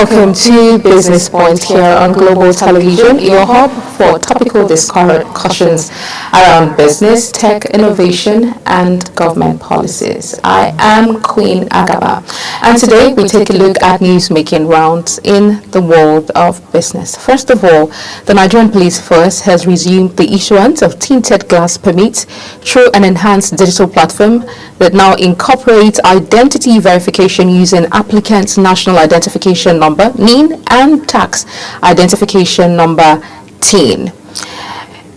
Welcome to Business Point here on Global Television, your hub for topical discussions around business, tech, innovation, and government policies. I am Queen Agaba, and today we take a look at news-making rounds in the world of business. First of all, the Nigerian Police Force has resumed the issuance of tinted glass permits through an enhanced digital platform that now incorporates identity verification using applicants' national identification number, NIN, and tax identification number, TIN.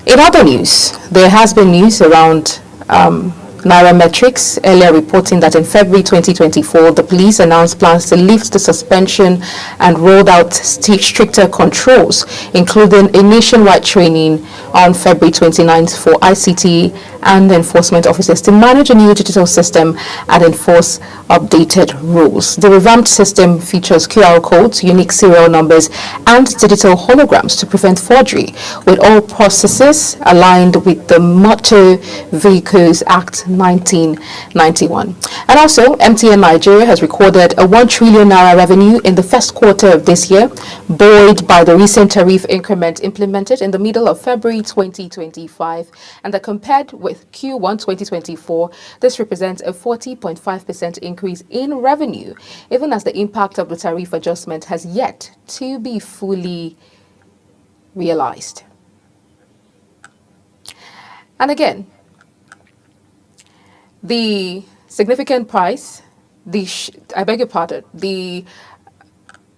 In other news, there has been news around Nairametrics earlier reporting that in February 2024, the police announced plans to lift the suspension and rolled out stricter controls, including a nationwide training on February 29th for ICT and enforcement officers to manage a new digital system and enforce updated rules. The revamped system features QR codes, unique serial numbers, and digital holograms to prevent forgery, with all processes aligned with the Motor Vehicles Act 1991. And also, MTN Nigeria has recorded a 1 trillion naira revenue in the first quarter of this year, buoyed by the recent tariff increment implemented in the middle of February 2025, and that compared with Q1 2024, this represents a 40.5% increase in revenue, even as the impact of the tariff adjustment has yet to be fully realized. And again, the significant price, the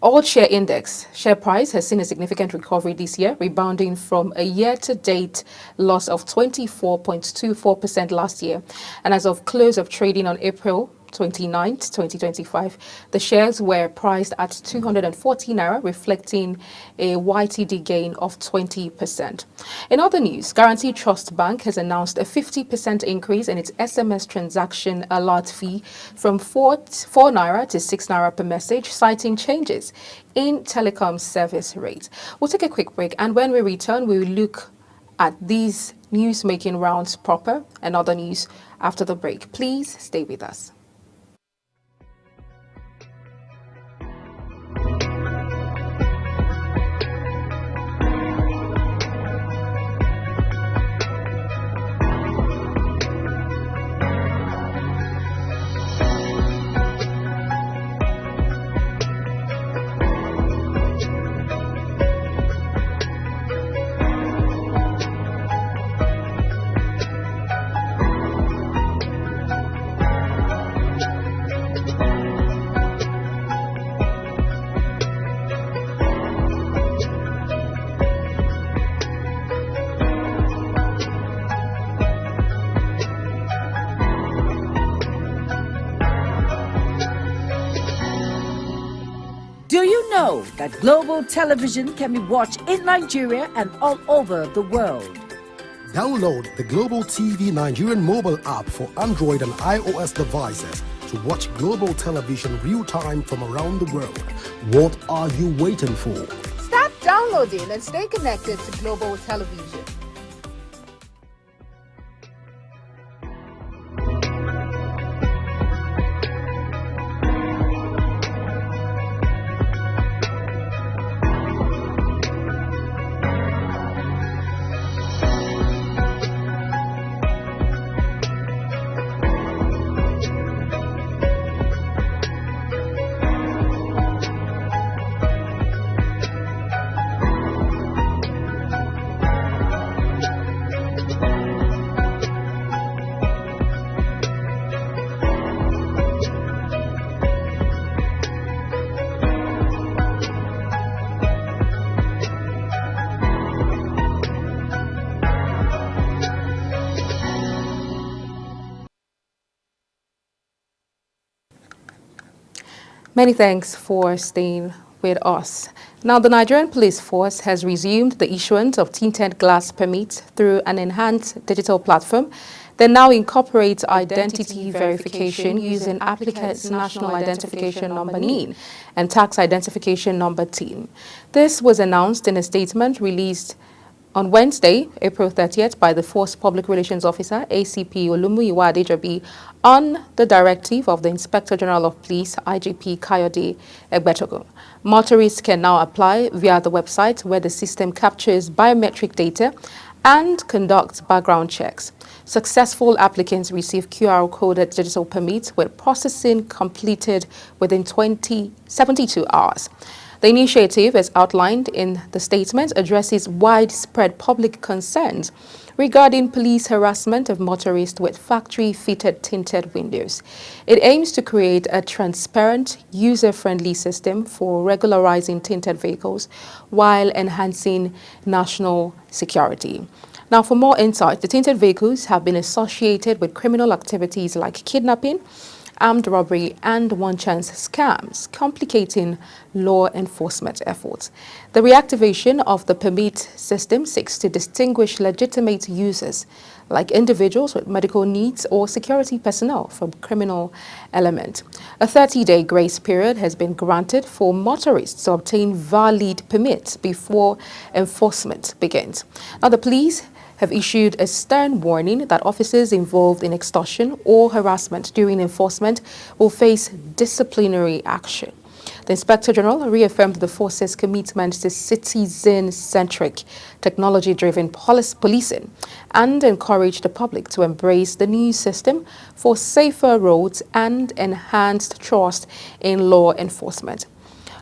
All Share Index share price has seen a significant recovery this year, rebounding from a year-to-date loss of 24.24% last year. And as of close of trading on April 29th, 2025, the shares were priced at 240 naira, reflecting a YTD gain of 20%. In other news, Guarantee Trust Bank has announced a 50% increase in its SMS transaction alert fee from 4 naira to 6 naira per message, citing changes in telecom service rates. We'll take a quick break, and when we return, we will look at these news-making rounds proper and other news after the break. Please stay with us. Do you know that Global Television can be watched in Nigeria and all over the world? Download the Global TV Nigerian mobile app for Android and iOS devices to watch Global Television real-time from around the world. What are you waiting for? Start downloading and stay connected to Global Television. Many thanks for staying with us. Now, the Nigerian Police Force has resumed the issuance of tinted glass permits through an enhanced digital platform that now incorporates identity verification using applicants' national identification number NIN and tax identification number TIN. This was announced in a statement released On Wednesday, April 30th, by the Force Public Relations Officer, ACP Olumuyiwa Adejobi, on the directive of the Inspector General of Police, IGP Kayode Egbetogun. Motorists can now apply via the website where the system captures biometric data and conducts background checks. Successful applicants receive QR-coded digital permits with processing completed within 72 hours. The initiative, as outlined in the statement, addresses widespread public concerns regarding police harassment of motorists with factory-fitted tinted windows. It aims to create a transparent, user-friendly system for regularizing tinted vehicles while enhancing national security. Now, for more insight, the tinted vehicles have been associated with criminal activities like kidnapping, armed robbery and one-chance scams, complicating law enforcement efforts. The reactivation of the permit system seeks to distinguish legitimate users, like individuals with medical needs or security personnel, from criminal element. A 30-day grace period has been granted for motorists to obtain valid permits before enforcement begins. Now, the police have issued a stern warning that officers involved in extortion or harassment during enforcement will face disciplinary action. The Inspector General reaffirmed the force's commitment to citizen-centric, technology-driven policing and encouraged the public to embrace the new system for safer roads and enhanced trust in law enforcement.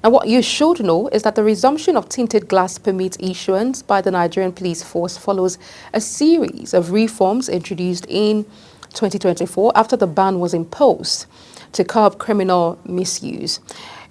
And what you should know is that the resumption of tinted glass permit issuance by the Nigerian Police Force follows a series of reforms introduced in 2024 after the ban was imposed to curb criminal misuse.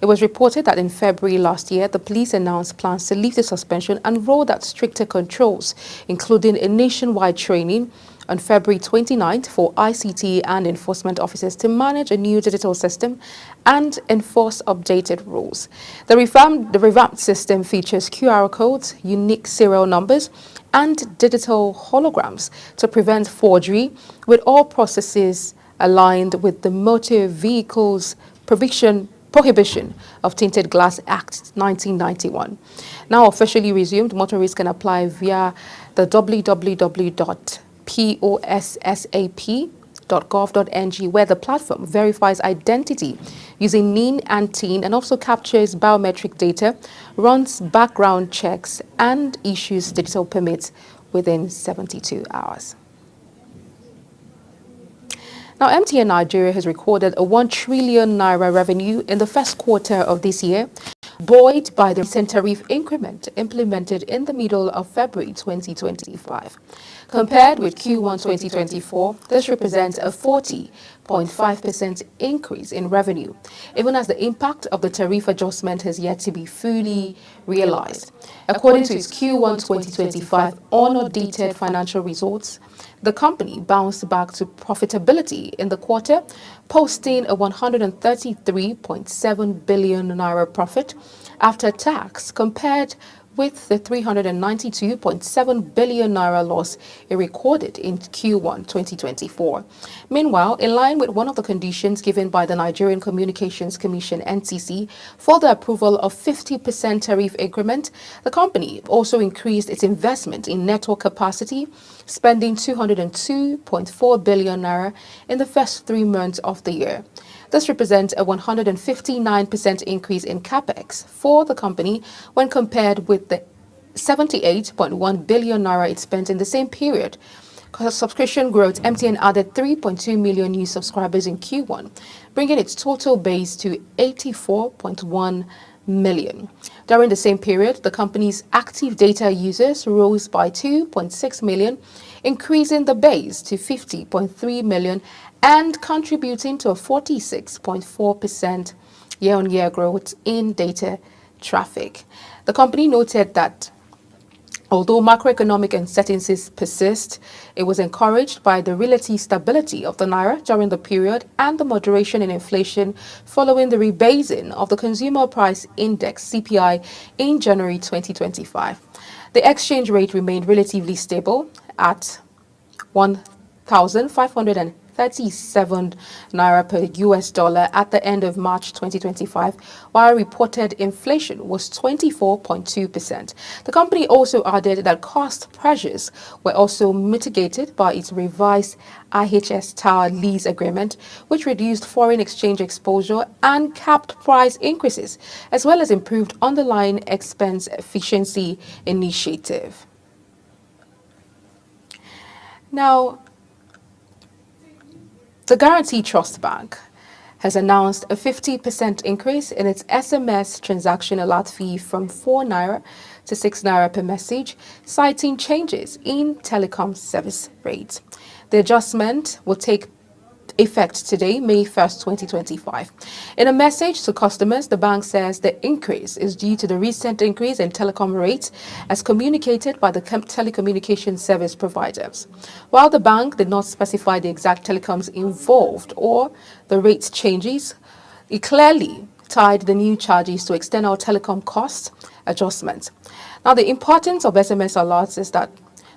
It was reported that in February last year, the police announced plans to lift the suspension and roll out stricter controls, including a nationwide training on February 29th for ICT and enforcement officers to manage a new digital system and enforce updated rules. The revamped system features QR codes, unique serial numbers, and digital holograms to prevent forgery, with all processes aligned with the Motor Vehicles Prohibition of Tinted Glass Act 1991. Now officially resumed, motorists can apply via the www.possap.gov.ng, where the platform verifies identity using NIN and TIN and also captures biometric data, runs background checks, and issues digital permits within 72 hours. Now, MTN Nigeria has recorded a 1 trillion naira revenue in the first quarter of this year, buoyed by the recent tariff increment implemented in the middle of February 2025. Compared with Q1 2024, this represents a 40.5% increase in revenue, even as the impact of the tariff adjustment has yet to be fully realized. According to its Q1 2025 unaudited financial results, the company bounced back to profitability in the quarter, posting a 133.7 billion naira profit after tax, compared with the 392.7 billion naira loss it recorded in Q1 2024. Meanwhile, in line with one of the conditions given by the Nigerian Communications Commission (NCC) for the approval of 50% tariff increment, the company also increased its investment in network capacity, spending 202.4 billion naira in the first 3 months of the year. This represents a 159% increase in capex for the company when compared with the 78.1 billion naira it spent in the same period. Subscription growth, MTN added 3.2 million new subscribers in Q1, bringing its total base to 84.1 million. During the same period, the company's active data users rose by 2.6 million, increasing the base to 50.3 million and contributing to a 46.4% year-on-year growth in data traffic. The company noted that although macroeconomic uncertainties persist, it was encouraged by the relative stability of the naira during the period and the moderation in inflation following the rebasing of the Consumer Price Index (CPI) in January 2025. The exchange rate remained relatively stable at 1,500 37 naira per US dollar at the end of March 2025, while reported inflation was 24.2%. The company also added that cost pressures were also mitigated by its revised IHS Tower lease agreement, which reduced foreign exchange exposure and capped price increases, as well as improved underlying expense efficiency initiative. Now, the Guarantee Trust Bank has announced a 50% increase in its SMS transaction alert fee from 4 naira to 6 naira per message, citing changes in telecom service rates. The adjustment will take effect today, May 1st, 2025. In a message to customers, the bank says the increase is due to the recent increase in telecom rates as communicated by the telecommunication service providers. While the bank did not specify the exact telecoms involved or the rate changes, it clearly tied the new charges to external telecom cost adjustments. Now, the importance of SMS alerts is that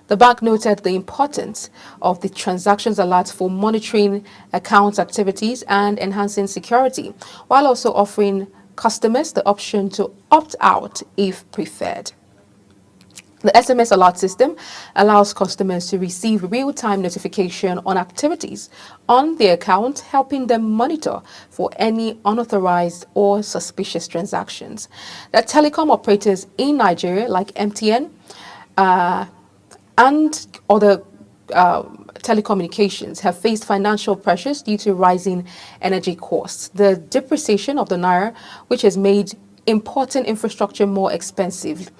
the bank noted the importance of the transactions alert for monitoring account activities and enhancing security, while also offering customers the option to opt out if preferred. The SMS alert system allows customers to receive real-time notification on activities on their account, helping them monitor for any unauthorized or suspicious transactions. The telecom operators in Nigeria, like MTN, and other telecommunications have faced financial pressures due to rising energy costs. The depreciation of the naira, which has made important infrastructure more expensive.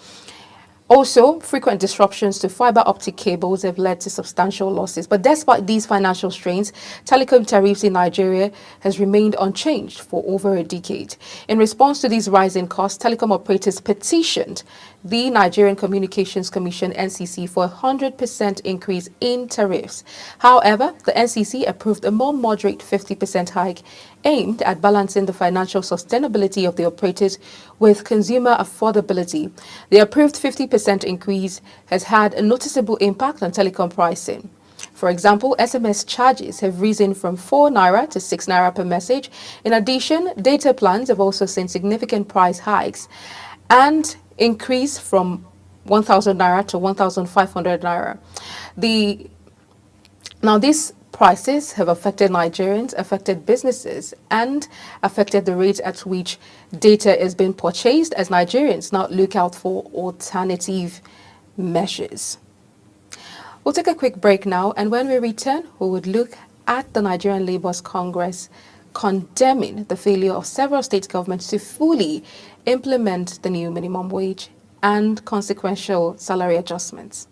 Also, frequent disruptions to fiber optic cables have led to substantial losses. But despite these financial strains, telecom tariffs in Nigeria has remained unchanged for over a decade. In response to these rising costs, telecom operators petitioned the Nigerian Communications Commission (NCC) for a 100% increase in tariffs. However, the NCC approved a more moderate 50% hike aimed at balancing the financial sustainability of the operators with consumer affordability. The approved 50% increase has had a noticeable impact on telecom pricing. For example, SMS charges have risen from 4 naira to 6 naira per message. In addition, data plans have also seen significant price hikes and increase from 1,000 naira to 1,500 naira. Now, these prices have affected Nigerians, affected businesses, and affected the rate at which data is being purchased as Nigerians now look out for alternative measures. We'll take a quick break now, and when we return, we would look at the Nigerian Labour's Congress condemning the failure of several state governments to fully implement the new minimum wage and consequential salary adjustments.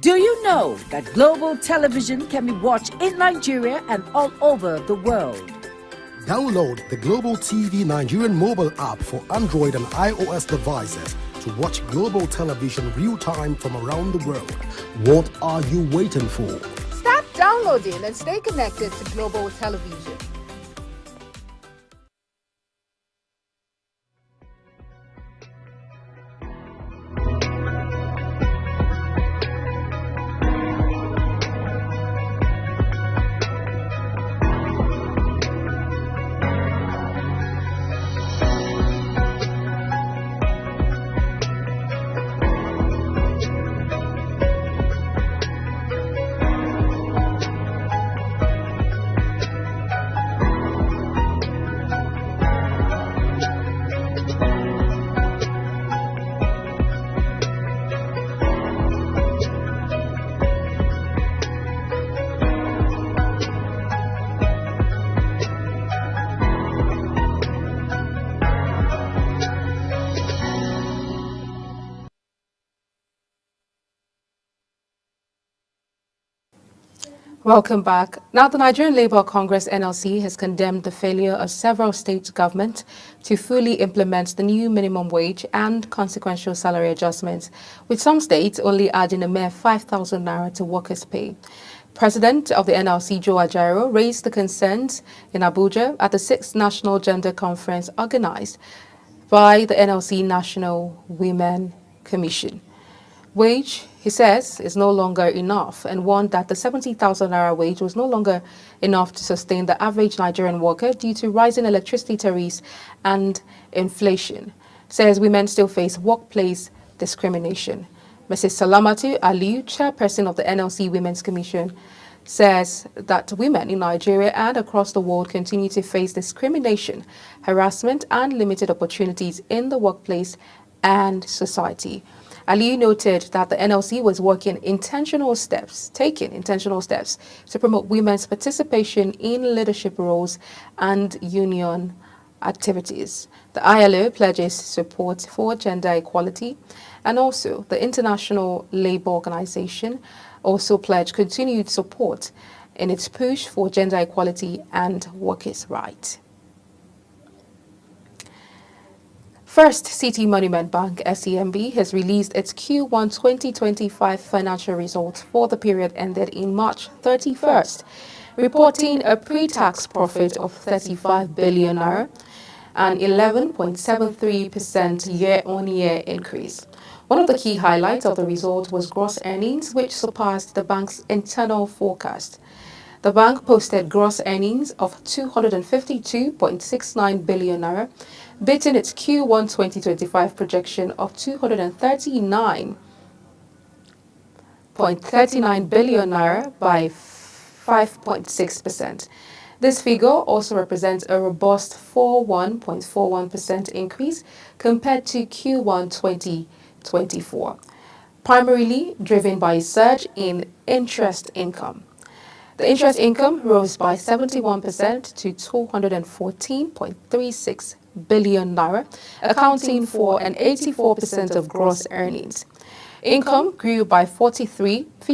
Do you know that global television can be watched in Nigeria and all over the world? Download the Global TV Nigerian mobile app for Android and iOS devices to watch global television real-time from around the world. What are you waiting for? Start downloading and stay connected to global television. Welcome back. Now, the Nigerian Labour Congress (NLC) has condemned the failure of several state governments to fully implement the new minimum wage and consequential salary adjustments, with some states only adding a mere 5,000 naira to workers' pay. President of the NLC, Joe Ajaero, raised the concerns in Abuja at the 6th National Gender Conference organized by the NLC National Women Commission. Wage, he says, is no longer enough and warned that the 70,000 naira wage was no longer enough to sustain the average Nigerian worker due to rising electricity tariffs and inflation. Says women still face workplace discrimination. Mrs. Salamatu Aliu, chairperson of the NLC Women's Commission, says that women in Nigeria and across the world continue to face discrimination, harassment, and limited opportunities in the workplace and society. Ali noted that the NLC was taking intentional steps to promote women's participation in leadership roles and union activities. The ILO pledges support for gender equality, and also the International Labour Organization also pledged continued support in its push for gender equality and workers' rights. First City Monument Bank (FCMB) has released its Q1 2025 financial results for the period ended in March 31st, reporting a pre-tax profit of 35 billion naira, an 11.73% year-on-year increase. One of the key highlights of the result was gross earnings, which surpassed the bank's internal forecast. The bank posted gross earnings of 252.69 billion naira, beating its Q1 2025 projection of 239.39 billion naira by 5.6%. This figure also represents a robust 41.41% increase compared to Q1 2024, primarily driven by a surge in interest income. The interest income rose by 71% to 214.36 billion naira, accounting for an 84% of gross earnings. Fees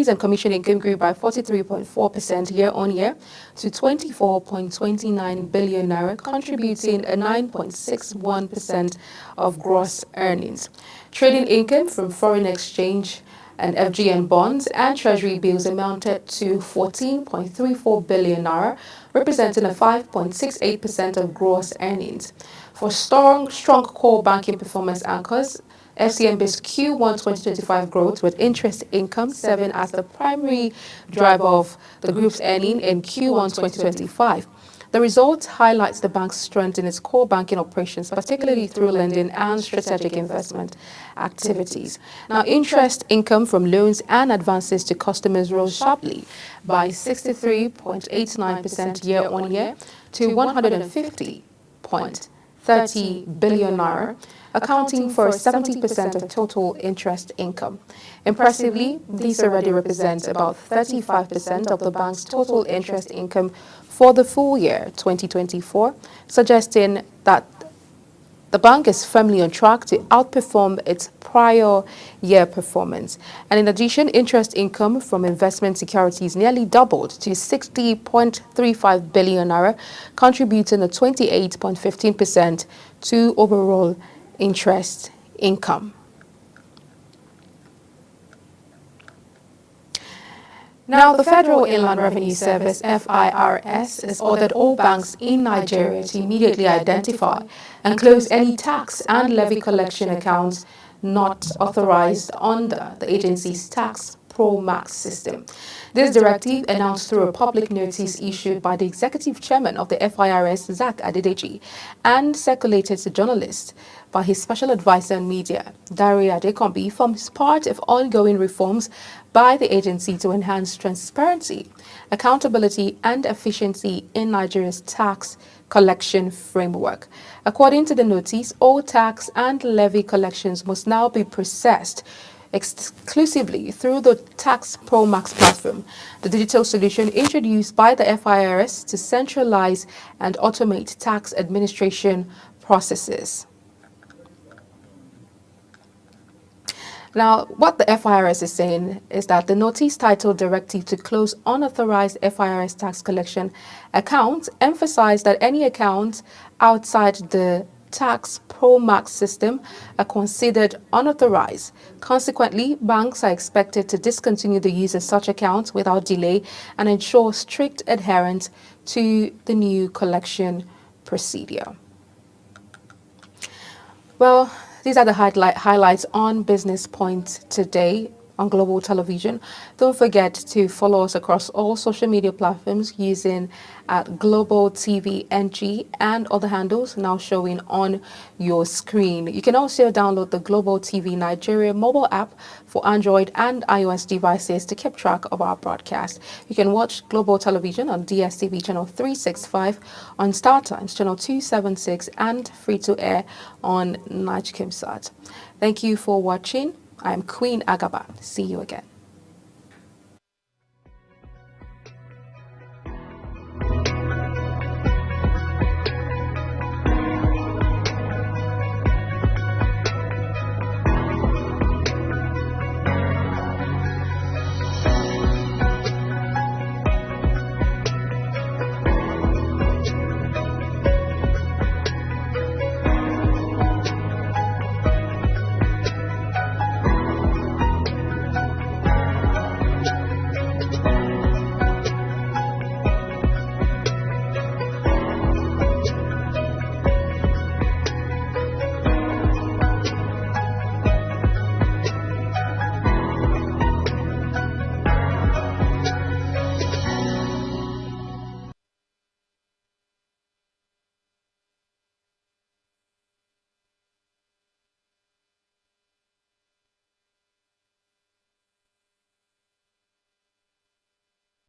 and commission income grew by 43.4% year-on-year to 24.29 billion naira, contributing a 9.61% of gross earnings. Trading income from foreign exchange and FGN bonds and treasury bills amounted to 14.34 billion naira, representing a 5.68% of gross earnings. For strong core banking performance anchors, FCMB's Q1 2025 growth, with interest income serving as the primary driver of the group's earning in Q1 2025. The result highlights the bank's strength in its core banking operations, particularly through lending and strategic investment activities. Now, interest income from loans and advances to customers rose sharply by 63.89% year-on-year to 150.30 billion naira, accounting for 70% of total interest income. Impressively, these already represent about 35% of the bank's total interest income for the full year 2024, suggesting that the bank is firmly on track to outperform its prior year performance. And in addition, interest income from investment securities nearly doubled to 60.35 billion naira, contributing a 28.15% to overall interest income. Now, the Federal Inland Revenue Service (FIRS) has ordered all banks in Nigeria to immediately identify and close any tax and levy collection accounts not authorized under the agency's Tax Pro Max system. This directive, announced through a public notice issued by the executive chairman of the FIRS, Zach Adedeji, and circulated to journalists by his special advisor on media, Dari Adekombi, forms part of ongoing reforms by the agency to enhance transparency, accountability, and efficiency in Nigeria's tax collection framework. According to the notice, all tax and levy collections must now be processed exclusively through the Tax Pro Max platform, the digital solution introduced by the FIRS to centralize and automate tax administration processes. Now, what the FIRS is saying is that the notice titled Directive to Close Unauthorized FIRS Tax Collection Accounts emphasized that any accounts outside the tax ProMax system are considered unauthorized. Consequently, banks are expected to discontinue the use of such accounts without delay and ensure strict adherence to the new collection procedure. Well, these are the highlights on Business Point today on Global Television. Don't forget to follow us across all social media platforms using Global TV NG and other handles now showing on your screen. You can also download the Global TV Nigeria mobile app for Android and iOS devices to keep track of our broadcast. You can watch Global Television on DSTV channel 365, on StarTimes channel 276, and free to air on Nigekimsat. Thank you for watching. I'm Queen Agaba. See you again.